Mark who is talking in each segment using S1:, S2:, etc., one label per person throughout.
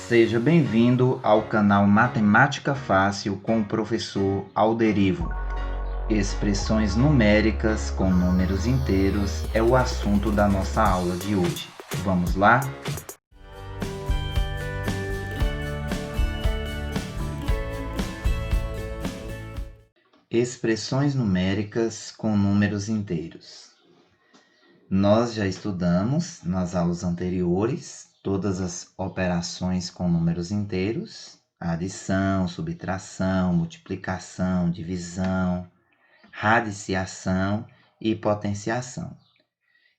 S1: Seja bem-vindo ao canal Matemática Fácil com o professor Alderivo. Expressões numéricas com números inteiros é o assunto da nossa aula de hoje. Vamos lá? Expressões numéricas com números inteiros. Nós já estudamos nas aulas anteriores todas as operações com números inteiros: adição, subtração, multiplicação, divisão, radiciação e potenciação.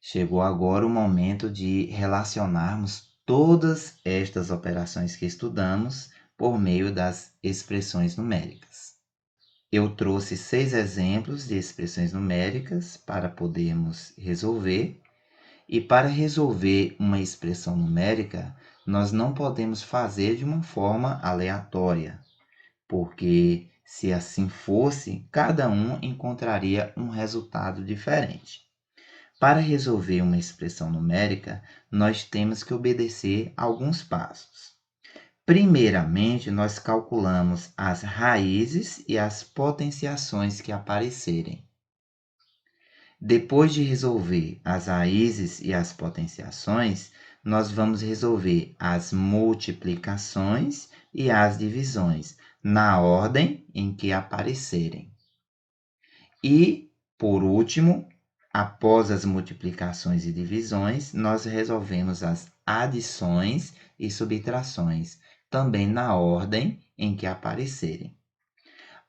S1: Chegou agora o momento de relacionarmos todas estas operações que estudamos por meio das expressões numéricas. Eu trouxe 6 exemplos de expressões numéricas para podermos resolver. E para resolver uma expressão numérica, nós não podemos fazer de uma forma aleatória, porque se assim fosse, cada um encontraria um resultado diferente. Para resolver uma expressão numérica, nós temos que obedecer alguns passos. Primeiramente, nós calculamos as raízes e as potenciações que aparecerem. Depois de resolver as raízes e as potenciações, nós vamos resolver as multiplicações e as divisões, na ordem em que aparecerem. E, por último, após as multiplicações e divisões, nós resolvemos as adições e subtrações, também na ordem em que aparecerem.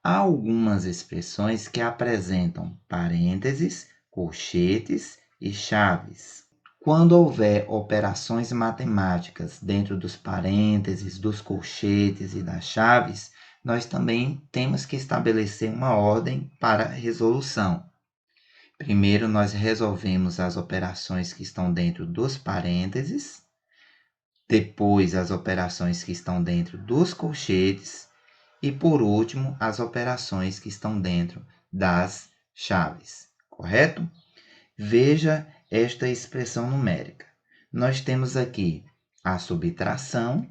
S1: Há algumas expressões que apresentam parênteses, colchetes e chaves. Quando houver operações matemáticas dentro dos parênteses, dos colchetes e das chaves, nós também temos que estabelecer uma ordem para resolução. Primeiro, nós resolvemos as operações que estão dentro dos parênteses, depois as operações que estão dentro dos colchetes e, por último, as operações que estão dentro das chaves, correto? Veja esta expressão numérica. Nós temos aqui a subtração,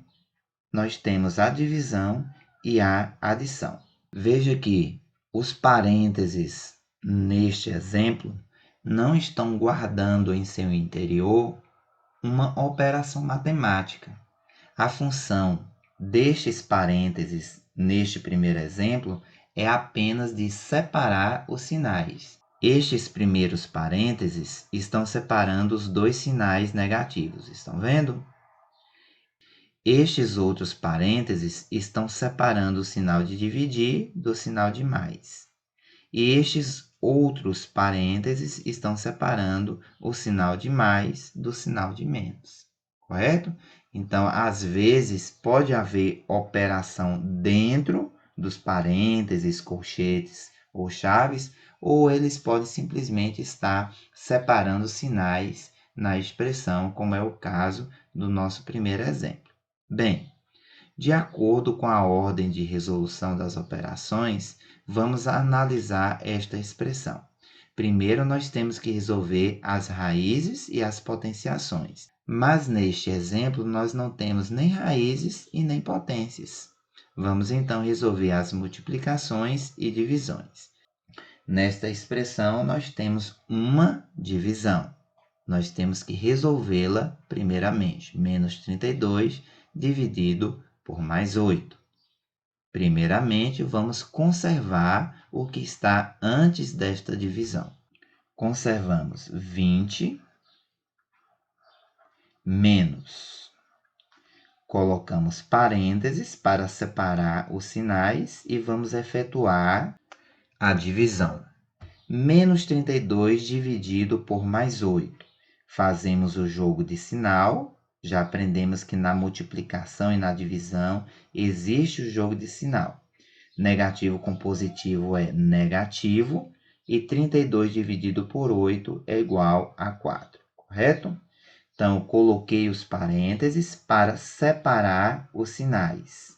S1: nós temos a divisão e a adição. Veja que os parênteses neste exemplo não estão guardando em seu interior uma operação matemática. A função destes parênteses neste primeiro exemplo é apenas de separar os sinais. Estes primeiros parênteses estão separando os dois sinais negativos, estão vendo? Estes outros parênteses estão separando o sinal de dividir do sinal de mais. E estes outros parênteses estão separando o sinal de mais do sinal de menos, correto? Então, às vezes, pode haver operação dentro dos parênteses, colchetes ou chaves, ou eles podem simplesmente estar separando sinais na expressão, como é o caso do nosso primeiro exemplo. Bem, de acordo com a ordem de resolução das operações, vamos analisar esta expressão. Primeiro, nós temos que resolver as raízes e as potenciações. Mas neste exemplo, nós não temos nem raízes e nem potências. Vamos então resolver as multiplicações e divisões. Nesta expressão, nós temos uma divisão. Nós temos que resolvê-la primeiramente. Menos 32 dividido por mais 8. Primeiramente, vamos conservar o que está antes desta divisão. Conservamos 20 menos. Colocamos parênteses para separar os sinais e vamos efetuar a divisão. Menos 32 dividido por mais 8. Fazemos o jogo de sinal. Já aprendemos que na multiplicação e na divisão existe o jogo de sinal. Negativo com positivo é negativo e 32 dividido por 8 é igual a 4, correto? Então, coloquei os parênteses para separar os sinais.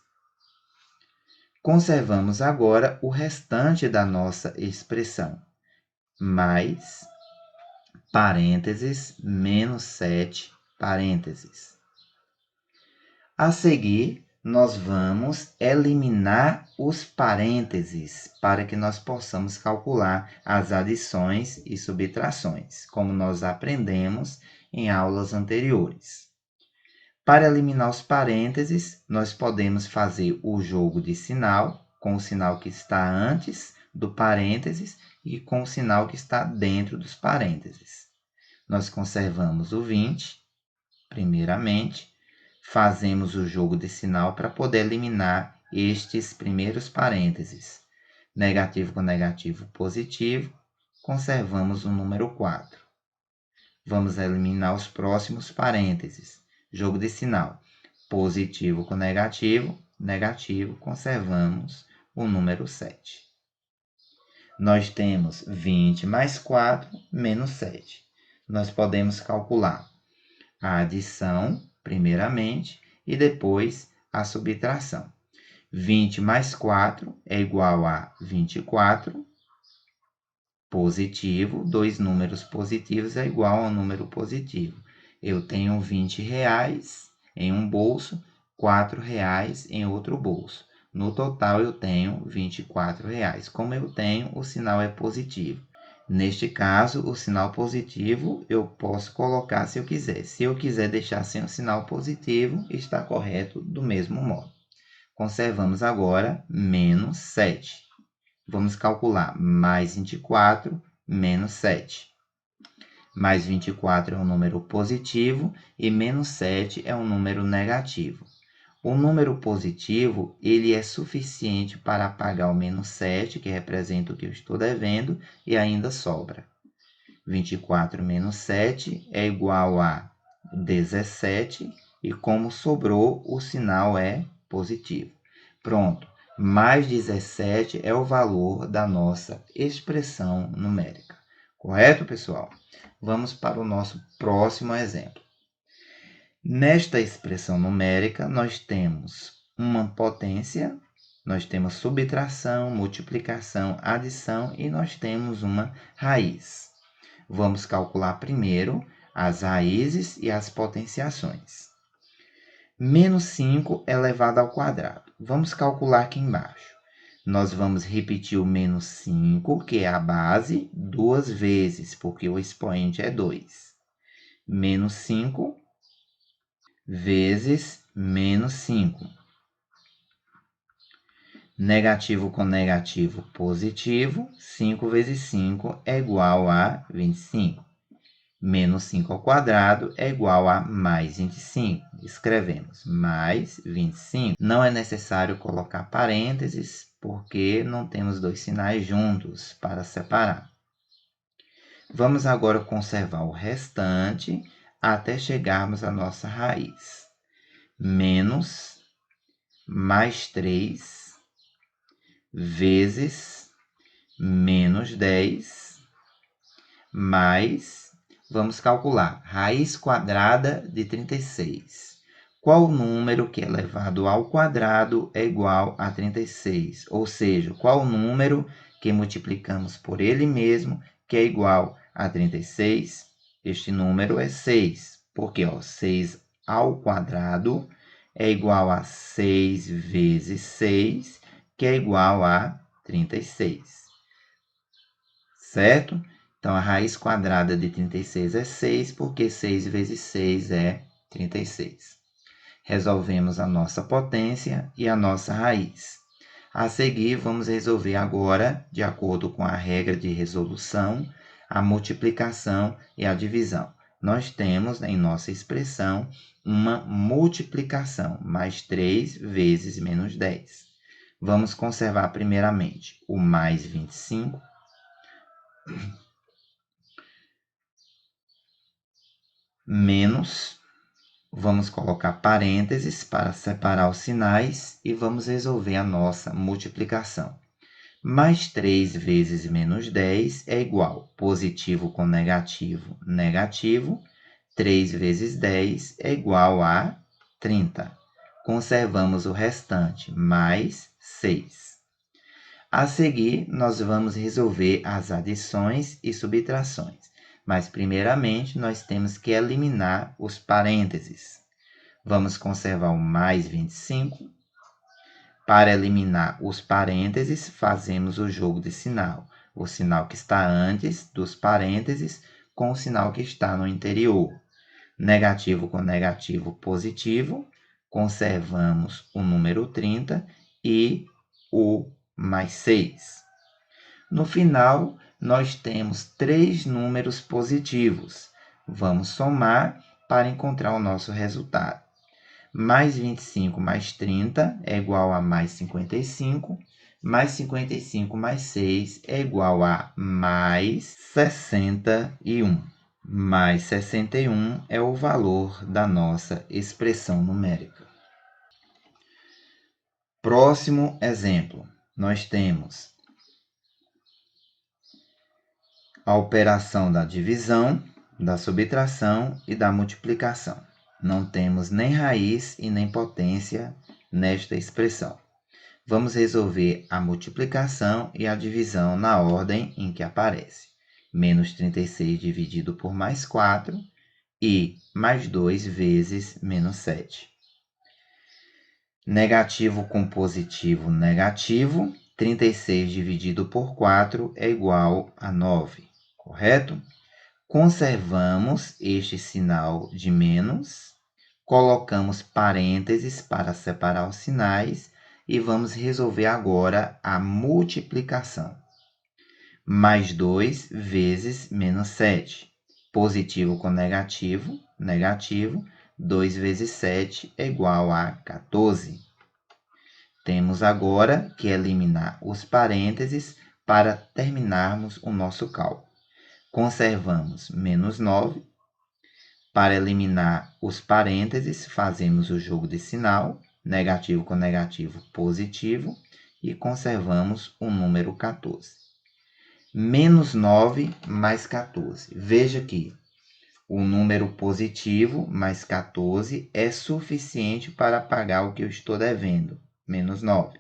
S1: Conservamos agora o restante da nossa expressão. Mais, parênteses, menos 7, parênteses. A seguir, nós vamos eliminar os parênteses para que nós possamos calcular as adições e subtrações, como nós aprendemos em aulas anteriores. Para eliminar os parênteses, nós podemos fazer o jogo de sinal, com o sinal que está antes do parênteses e com o sinal que está dentro dos parênteses. Nós conservamos o 20, primeiramente, fazemos o jogo de sinal para poder eliminar estes primeiros parênteses. Negativo com negativo, positivo, conservamos o número 4. Vamos eliminar os próximos parênteses. Jogo de sinal. Positivo com negativo, negativo, conservamos o número 7. Nós temos 20 mais 4 menos 7. Nós podemos calcular a adição, primeiramente, e depois a subtração. 20 mais 4 é igual a 24. Positivo, dois números positivos é igual a um número positivo. Eu tenho R$20 em um bolso, R$4 em outro bolso. No total, eu tenho R$24. Como eu tenho, o sinal é positivo. Neste caso, o sinal positivo eu posso colocar se eu quiser. Se eu quiser deixar sem o sinal positivo, está correto do mesmo modo. Conservamos agora menos 7. Vamos calcular mais 24 menos 7. Mais 24 é um número positivo e menos 7 é um número negativo. O número positivo, ele é suficiente para apagar o menos 7, que representa o que eu estou devendo, e ainda sobra. 24 menos 7 é igual a 17, e como sobrou, o sinal é positivo. Pronto, mais 17 é o valor da nossa expressão numérica. Correto, pessoal? Vamos para o nosso próximo exemplo. Nesta expressão numérica, nós temos uma potência, nós temos subtração, multiplicação, adição e nós temos uma raiz. Vamos calcular primeiro as raízes e as potenciações. Menos 5 elevado ao quadrado. Vamos calcular aqui embaixo. Nós vamos repetir o menos 5, que é a base, duas vezes, porque o expoente é 2. Menos 5 vezes menos 5. Negativo com negativo, positivo. 5 vezes 5 é igual a 25. Menos 5 ao quadrado é igual a mais 25. Escrevemos mais 25. Não é necessário colocar parênteses, porque não temos dois sinais juntos para separar. Vamos agora conservar o restante até chegarmos à nossa raiz. Menos mais 3 vezes menos 10 mais... Vamos calcular raiz quadrada de 36. Qual número que elevado ao quadrado é igual a 36? Ou seja, qual número que multiplicamos por ele mesmo que é igual a 36? Este número é 6, porque 6 ao quadrado é igual a 6 vezes 6, que é igual a 36. Certo? Então, a raiz quadrada de 36 é 6, porque 6 vezes 6 é 36. Resolvemos a nossa potência e a nossa raiz. A seguir, vamos resolver agora, de acordo com a regra de resolução, a multiplicação e a divisão. Nós temos em nossa expressão uma multiplicação, mais 3 vezes menos 10. Vamos conservar primeiramente o mais 25. Menos, vamos colocar parênteses para separar os sinais e vamos resolver a nossa multiplicação. Mais 3 vezes menos 10 é igual, positivo com negativo, negativo. 3 vezes 10 é igual a 30. Conservamos o restante, mais 6. A seguir, nós vamos resolver as adições e subtrações. Mas, primeiramente, nós temos que eliminar os parênteses. Vamos conservar o mais 25. Para eliminar os parênteses, fazemos o jogo de sinal. O sinal que está antes dos parênteses com o sinal que está no interior. Negativo com negativo, positivo. Conservamos o número 30 e o mais 6. No final, nós temos 3 números positivos. Vamos somar para encontrar o nosso resultado. Mais 25 mais 30 é igual a mais 55. Mais 55 mais 6 é igual a mais 61. Mais 61 é o valor da nossa expressão numérica. Próximo exemplo, nós temos a operação da divisão, da subtração e da multiplicação. Não temos nem raiz e nem potência nesta expressão. Vamos resolver a multiplicação e a divisão na ordem em que aparece. Menos 36 dividido por mais 4 e mais 2 vezes menos 7. Negativo com positivo, negativo. 36 dividido por 4 é igual a 9, correto? Conservamos este sinal de menos, colocamos parênteses para separar os sinais e vamos resolver agora a multiplicação. Mais 2 vezes menos 7. Positivo com negativo, negativo. 2 vezes 7 é igual a 14. Temos agora que eliminar os parênteses para terminarmos o nosso cálculo. Conservamos menos 9. Para eliminar os parênteses, fazemos o jogo de sinal, negativo com negativo, positivo, e conservamos o número 14. Menos 9 mais 14. Veja que o número positivo mais 14 é suficiente para pagar o que eu estou devendo, menos 9.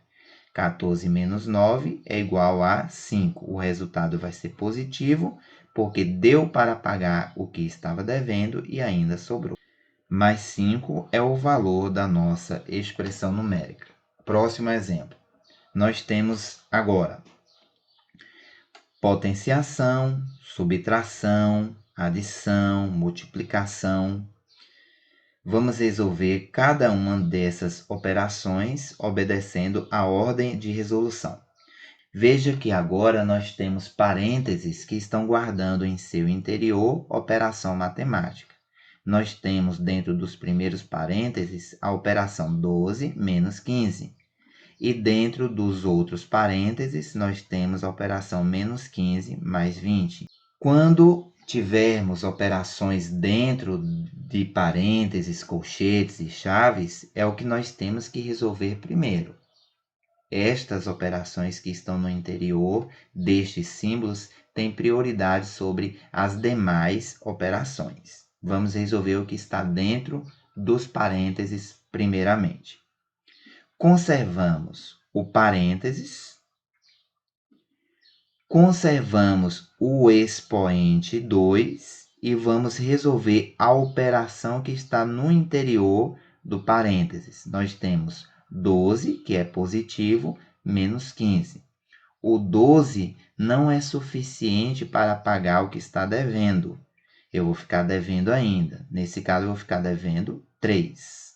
S1: 14 menos 9 é igual a 5. O resultado vai ser positivo, porque deu para pagar o que estava devendo e ainda sobrou. Mais 5 é o valor da nossa expressão numérica. Próximo exemplo. Nós temos agora potenciação, subtração, adição, multiplicação. Vamos resolver cada uma dessas operações obedecendo a ordem de resolução. Veja que agora nós temos parênteses que estão guardando em seu interior operação matemática. Nós temos dentro dos primeiros parênteses a operação 12 menos 15. E dentro dos outros parênteses nós temos a operação menos 15 mais 20. Quando tivermos operações dentro de parênteses, colchetes e chaves, é o que nós temos que resolver primeiro. Estas operações que estão no interior destes símbolos têm prioridade sobre as demais operações. Vamos resolver o que está dentro dos parênteses primeiramente. Conservamos o parênteses, conservamos o expoente 2 e vamos resolver a operação que está no interior do parênteses. Nós temos 12, que é positivo, menos 15. O 12 não é suficiente para pagar o que está devendo. Eu vou ficar devendo ainda. Nesse caso, eu vou ficar devendo 3.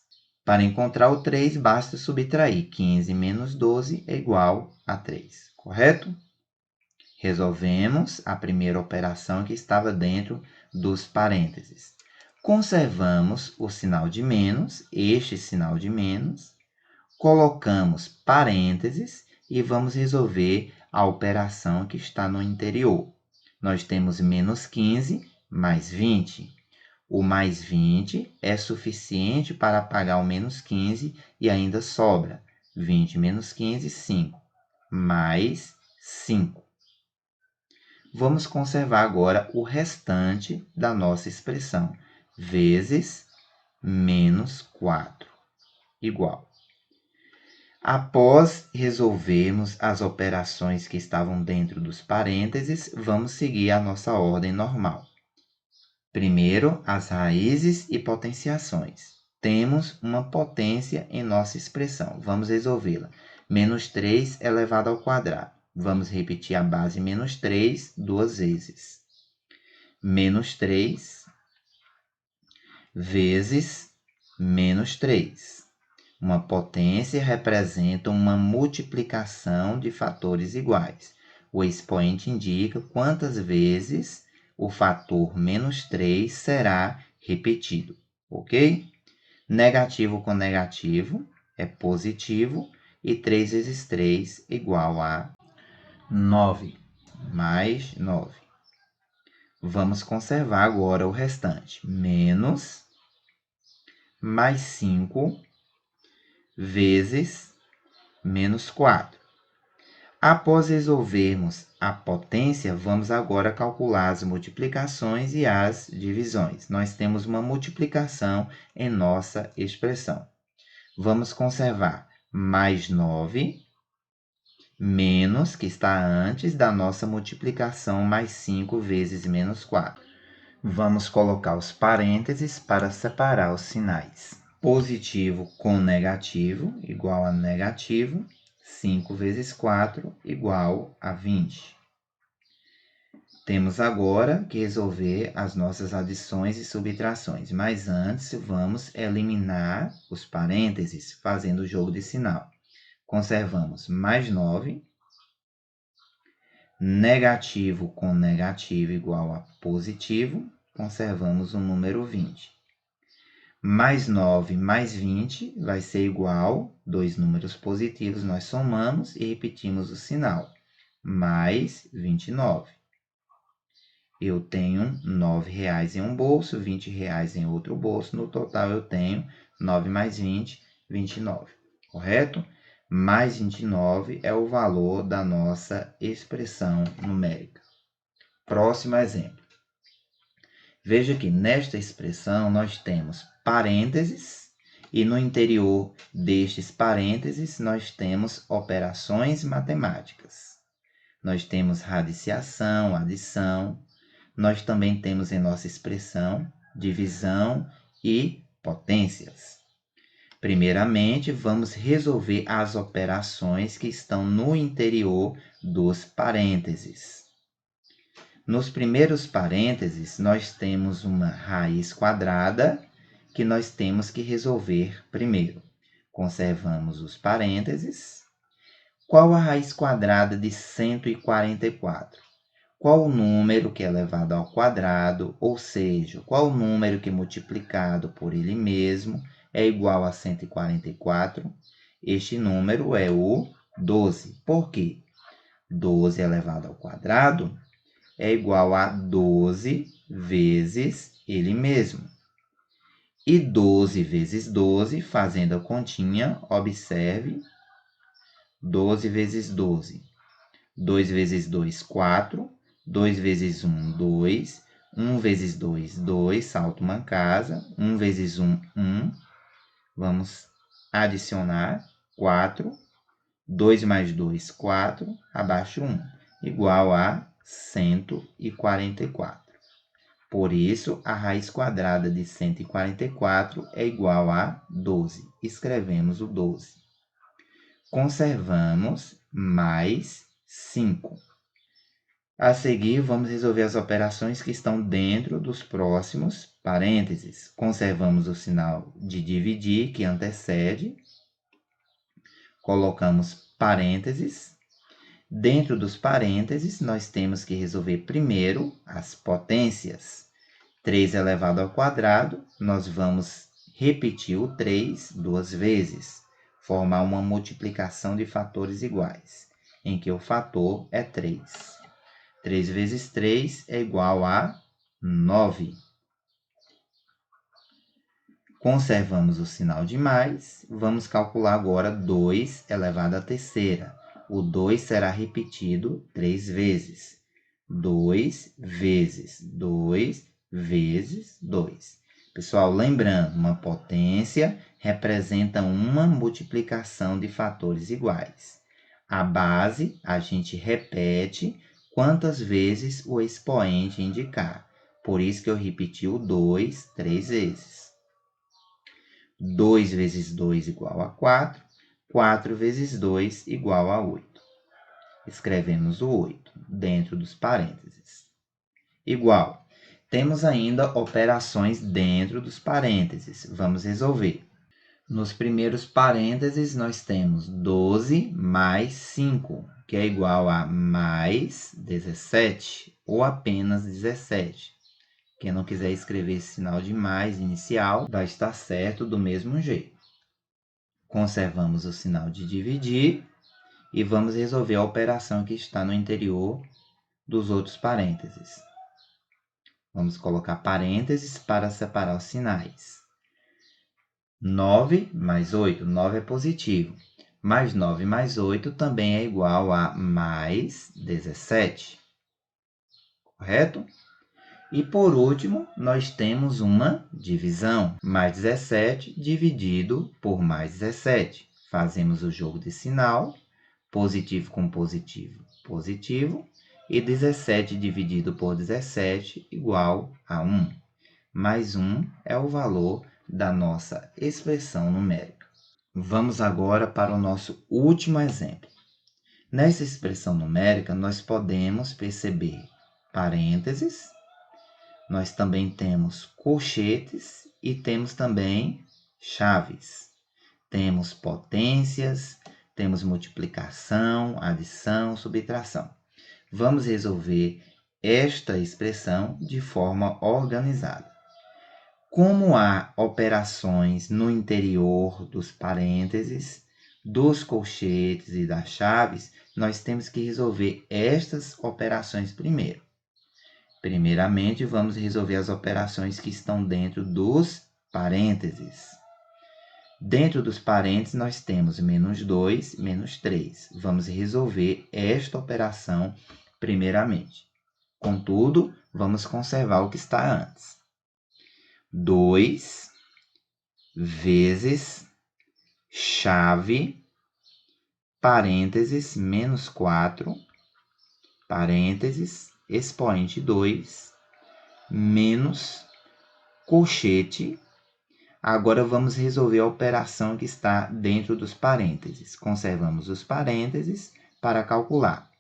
S1: Para encontrar o 3, basta subtrair. 15 menos 12 é igual a 3, correto? Resolvemos a primeira operação que estava dentro dos parênteses. Conservamos o sinal de menos, este sinal de menos. Colocamos parênteses e vamos resolver a operação que está no interior. Nós temos menos 15 mais 20. O mais 20 é suficiente para pagar o menos 15 e ainda sobra. 20 menos 15, 5. Mais 5. Vamos conservar agora o restante da nossa expressão. Vezes menos 4, igual. Após resolvermos as operações que estavam dentro dos parênteses, vamos seguir a nossa ordem normal. Primeiro, as raízes e potenciações. temos uma potência em nossa expressão. Vamos resolvê-la. Menos 3 elevado ao quadrado. Vamos repetir a base menos 3 duas vezes. Menos 3 vezes menos 3. Uma potência representa uma multiplicação de fatores iguais. O expoente indica quantas vezes o fator menos 3 será repetido, ok? Negativo com negativo é positivo e 3 vezes 3 igual a 9, mais 9. Vamos conservar agora o restante. Menos mais 5 vezes menos 4. Após resolvermos a potência, vamos agora calcular as multiplicações e as divisões. Nós temos uma multiplicação em nossa expressão. Vamos conservar mais 9 menos, que está antes da nossa multiplicação, mais 5 vezes menos 4. Vamos colocar os parênteses para separar os sinais. Positivo com negativo, igual a negativo. 5 vezes 4, igual a 20. Temos agora que resolver as nossas adições e subtrações. Mas antes, vamos eliminar os parênteses, fazendo o jogo de sinal. Conservamos mais 9. Negativo com negativo, igual a positivo. Conservamos o número 20. Mais 9 mais 20 vai ser igual, dois números positivos nós somamos e repetimos o sinal, mais 29. Eu tenho R$9 em um bolso, R$20 em outro bolso, no total eu tenho 9 mais 20, 29, correto? Mais 29 é o valor da nossa expressão numérica. Próximo exemplo. Veja que nesta expressão nós temos parênteses e no interior destes parênteses nós temos operações matemáticas. Nós temos radiciação, adição. Nós também temos em nossa expressão divisão e potências. Primeiramente, vamos resolver as operações que estão no interior dos parênteses. Nos primeiros parênteses, nós temos uma raiz quadrada que nós temos que resolver primeiro. Conservamos os parênteses. Qual a raiz quadrada de 144? Qual o número que é elevado ao quadrado, ou seja, qual o número que multiplicado por ele mesmo é igual a 144? Este número é o 12. Por quê? 12 elevado ao quadrado é igual a 12 vezes ele mesmo. E 12 vezes 12, fazendo a continha, observe, 12 vezes 12. 2 vezes 2, 4. 2 vezes 1, 2. 1 vezes 2, 2. Salta uma casa. 1 vezes 1, 1. Vamos adicionar 4. 2 mais 2, 4. Abaixo 1. Igual a 144. Por isso, a raiz quadrada de 144 é igual a 12. Escrevemos o 12. Conservamos mais 5. A seguir, vamos resolver as operações que estão dentro dos próximos parênteses. Conservamos o sinal de dividir, que antecede. Colocamos parênteses. Dentro dos parênteses, nós temos que resolver primeiro as potências. 3 elevado ao quadrado, nós vamos repetir o 3 duas vezes, formar uma multiplicação de fatores iguais, em que o fator é 3. 3 vezes 3 é igual a 9. Conservamos o sinal de mais, vamos calcular agora 2 elevado à terceira. O 2 será repetido 3 vezes. 2 vezes 2 vezes 2. Pessoal, lembrando, uma potência representa uma multiplicação de fatores iguais. A base, a gente repete quantas vezes o expoente indicar. Por isso que eu repeti o 2 3 vezes. 2 vezes 2 igual a 4. 4 vezes 2 igual a 8. Escrevemos o 8 dentro dos parênteses. Igual. Temos ainda operações dentro dos parênteses. Vamos resolver. Nos primeiros parênteses, nós temos 12 mais 5, que é igual a mais 17, ou apenas 17. Quem não quiser escrever esse sinal de mais inicial, vai estar certo do mesmo jeito. Conservamos o sinal de dividir e vamos resolver a operação que está no interior dos outros parênteses. Vamos colocar parênteses para separar os sinais. 9 mais 8, 9 é positivo. Mais 9 mais 8 também é igual a mais 17. Correto? E por último, nós temos uma divisão. Mais 17 dividido por mais 17. Fazemos o jogo de sinal. Positivo com positivo, positivo. E 17 dividido por 17 igual a 1. Mais 1 é o valor da nossa expressão numérica. Vamos agora para o nosso último exemplo. Nessa expressão numérica, nós podemos perceber parênteses, nós também temos colchetes e temos também chaves. Temos potências, temos multiplicação, adição, subtração. Vamos resolver esta expressão de forma organizada. Como há operações no interior dos parênteses, dos colchetes e das chaves, nós temos que resolver estas operações primeiro. Primeiramente, vamos resolver as operações que estão dentro dos parênteses. Dentro dos parênteses, nós temos menos 2, menos 3. Vamos resolver esta operação primeiramente. Contudo, vamos conservar o que está antes. 2 vezes chave, parênteses, menos 4, parênteses, expoente 2, menos colchete. Agora vamos resolver a operação que está dentro dos parênteses. Conservamos os parênteses para calcular.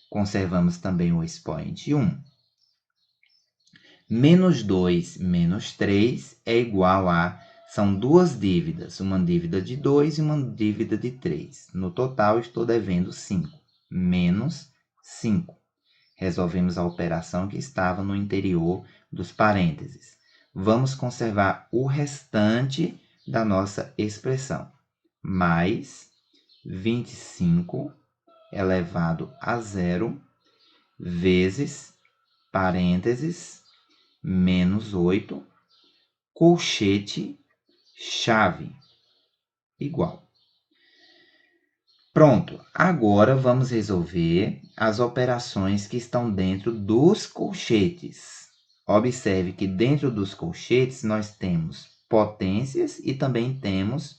S1: Conservamos também o expoente 1. Menos 2 menos 3 é igual a... São duas dívidas, uma dívida de 2 e uma dívida de 3. No total, estou devendo 5. Menos 5. Resolvemos a operação que estava no interior dos parênteses. Vamos conservar o restante da nossa expressão. Mais 25 elevado a 0 vezes, parênteses, menos 8, colchete, chave, igual. Pronto, agora vamos resolver as operações que estão dentro dos colchetes. Observe que dentro dos colchetes nós temos potências e também temos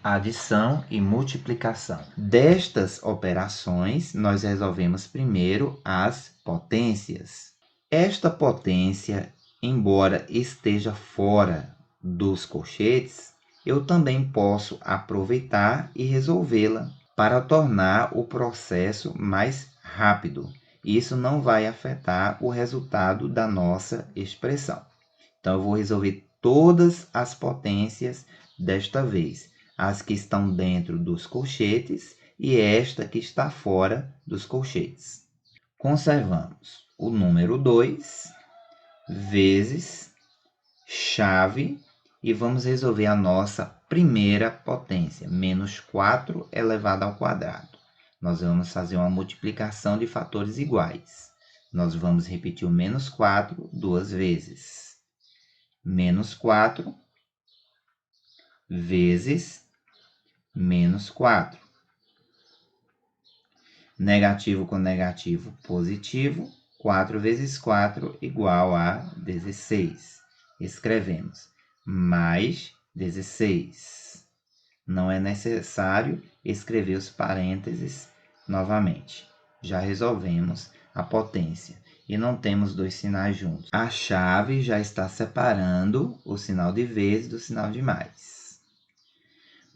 S1: adição e multiplicação. Destas operações, nós resolvemos primeiro as potências. Esta potência, embora esteja fora dos colchetes, eu também posso aproveitar e resolvê-la para tornar o processo mais rápido. Isso não vai afetar o resultado da nossa expressão. Então, eu vou resolver todas as potências desta vez. As que estão dentro dos colchetes e esta que está fora dos colchetes. Conservamos o número 2 vezes chave e vamos resolver a nossa primeira potência, menos 4 elevado ao quadrado. Nós vamos fazer uma multiplicação de fatores iguais. Nós vamos repetir o menos 4 duas vezes. Menos 4 vezes menos 4. Negativo com negativo, positivo. 4 vezes 4 igual a 16. Escrevemos mais 16. Não é necessário escrever os parênteses novamente. Já resolvemos a potência e não temos dois sinais juntos. A chave já está separando o sinal de vezes do sinal de mais.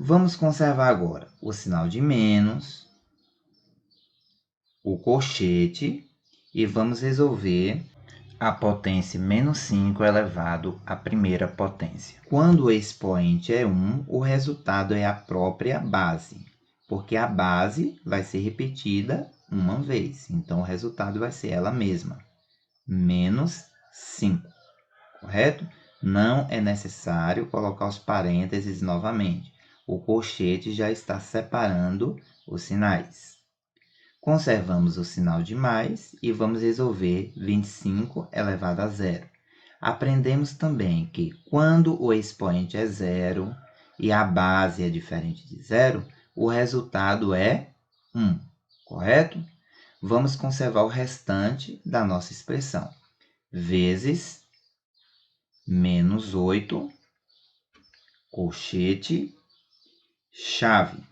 S1: Vamos conservar agora o sinal de menos, o colchete, e vamos resolver a potência menos 5 elevado à primeira potência. Quando o expoente é 1, o resultado é a própria base, porque a base vai ser repetida uma vez. Então, o resultado vai ser ela mesma, menos 5, correto? Não é necessário colocar os parênteses novamente. O colchete já está separando os sinais. Conservamos o sinal de mais e vamos resolver 25 elevado a zero. Aprendemos também que quando o expoente é zero e a base é diferente de zero, o resultado é 1, correto? Vamos conservar o restante da nossa expressão. Vezes menos 8, colchete, chave.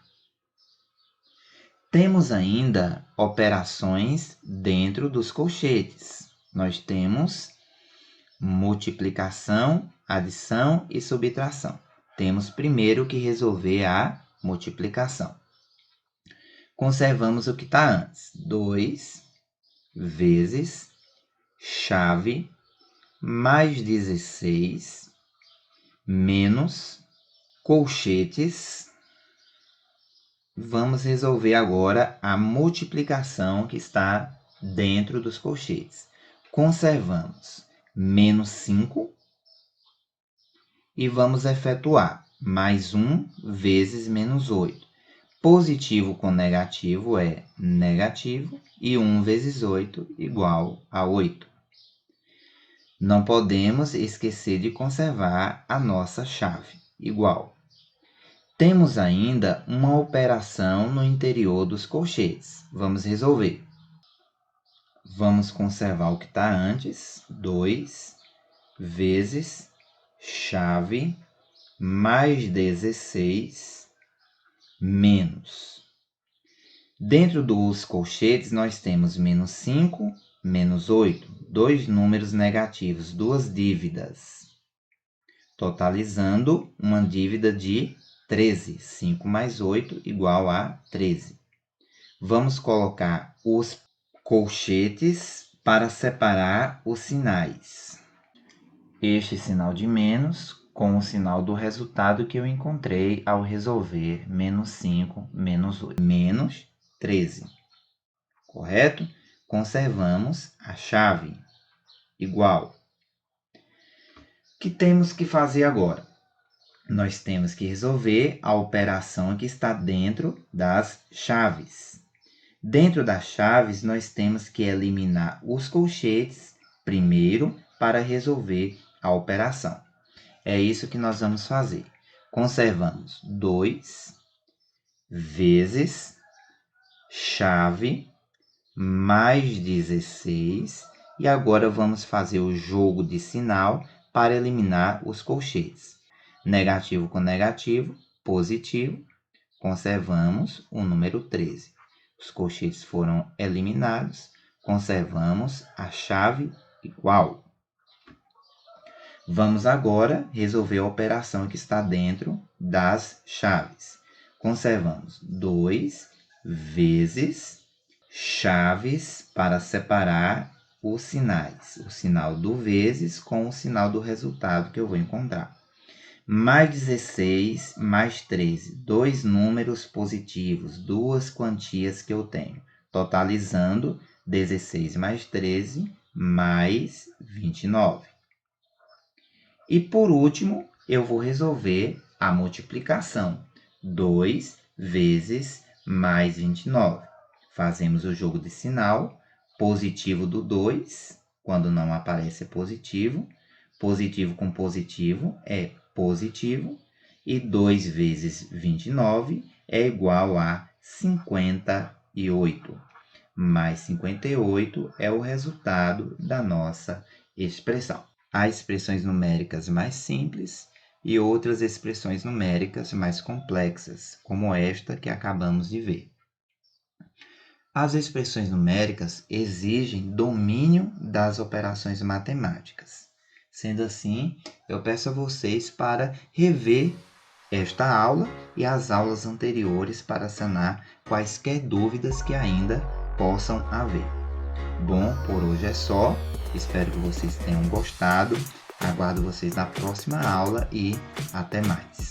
S1: Temos ainda operações dentro dos colchetes. Nós temos multiplicação, adição e subtração. Temos primeiro que resolver a multiplicação. Conservamos o que está antes. 2 vezes chave mais 16 menos colchetes. Vamos resolver agora a multiplicação que está dentro dos colchetes. Conservamos menos 5 e vamos efetuar mais 1 vezes menos 8. Positivo com negativo é negativo e 1 vezes 8 igual a 8. Não podemos esquecer de conservar a nossa chave, igual. Temos ainda uma operação no interior dos colchetes. Vamos resolver. Vamos conservar o que está antes. 2 vezes chave mais 16 menos. Dentro dos colchetes, nós temos menos 5, menos 8. Dois números negativos, duas dívidas. Totalizando uma dívida de 13. 5 mais 8 igual a 13. Vamos colocar os colchetes para separar os sinais. Este sinal de menos com o sinal do resultado que eu encontrei ao resolver menos 5 menos 8. Menos 13. Correto? Conservamos a chave. Igual. O que temos que fazer agora? Nós temos que resolver a operação que está dentro das chaves. Dentro das chaves, nós temos que eliminar os colchetes primeiro para resolver a operação. É isso que nós vamos fazer. Conservamos 2 vezes chave mais 16 e agora vamos fazer o jogo de sinal para eliminar os colchetes. Negativo com negativo, positivo, conservamos o número 13. Os colchetes foram eliminados, conservamos a chave igual. Vamos agora resolver a operação que está dentro das chaves. Conservamos 2 vezes chaves para separar os sinais. O sinal do vezes com o sinal do resultado que eu vou encontrar. Mais 16, mais 13. Dois números positivos, duas quantias que eu tenho. Totalizando 16 mais 13, mais 29. E por último, eu vou resolver a multiplicação. 2 vezes mais 29. Fazemos o jogo de sinal. Positivo do 2, quando não aparece é positivo. Positivo com positivo é positivo. E 2 vezes 29 é igual a 58. Mais 58 é o resultado da nossa expressão. Há expressões numéricas mais simples e outras expressões numéricas mais complexas, como esta que acabamos de ver. As expressões numéricas exigem domínio das operações matemáticas. Sendo assim, eu peço a vocês para rever esta aula e as aulas anteriores para sanar quaisquer dúvidas que ainda possam haver. Bom, por hoje é só. Espero que vocês tenham gostado. Aguardo vocês na próxima aula e até mais.